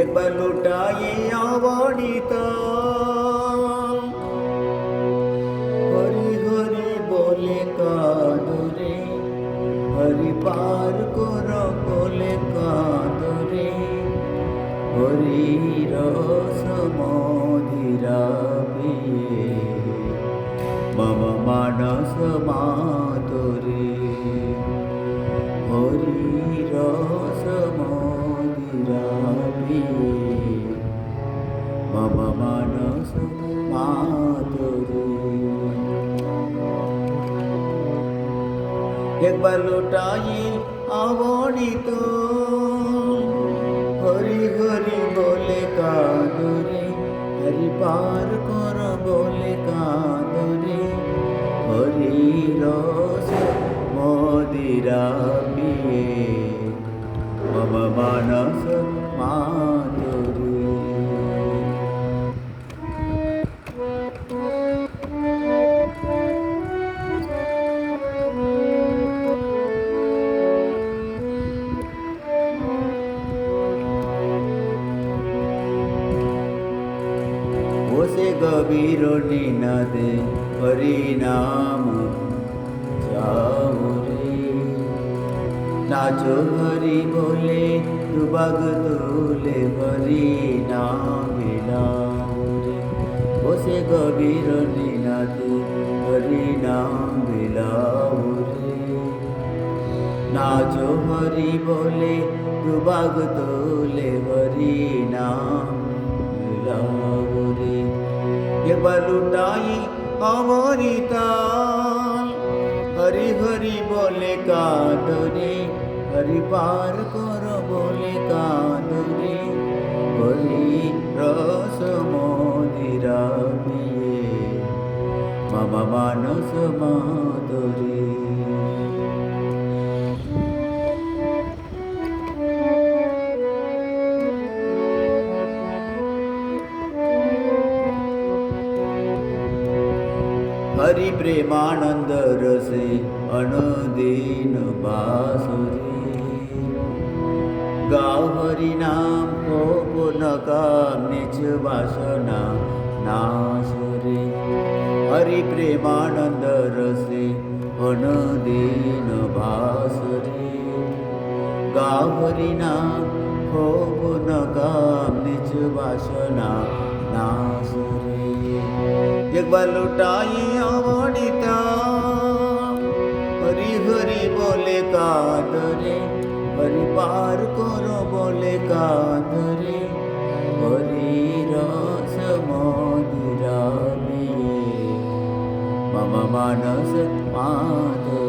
একবার লুটাই অবনীত হরি হরি বলে কাঁদরে হরি পার কর বলে কাঁদরে হরি রস মদিরা পিয়ে মম মানস মাতরে হরি রস মদিরা পিয়ে মম মানস মাতরে একবার লুটাই অবনীত হরি হরি বলে কাঁদরে হরি পার কর বলে কাঁদরে হরি রস মদিরা পিয়ে মম মানস মাতরে বসে গভীর নিনাদে হরি নাম যাও রে নাচো হরি বলে দুবাগ তুলে হরি নাম বিলাও রে বসে গভীর নিনাদে হরি নাম বিলাও রে নাচো হরি বলে দুবাগ তুলে হরি নাম বিলাও রে একবার লুটাই অমরিতা হরি হরি বলে কাঁদরে হরি পার কর বলে কাঁদরে হরি রস মদিরা পিয়ে মম মানস মাতরে हरि प्रेमानंद रसे अनुदीन बासुरी गाओ हरि नाम हो पुनकाम निज वासना नासुरे हरि प्रेमानंद रसे अनुदीन बासुरी गाओ हरि नाम हो पुनकाम निज वासना नासुरे একবার লুটাই অবনীতা হরি হরি বলে কাঁদরে হরি পার কর বলে কাঁদরে হরি রস মদিরা পিয়ে মম মানস মাতরে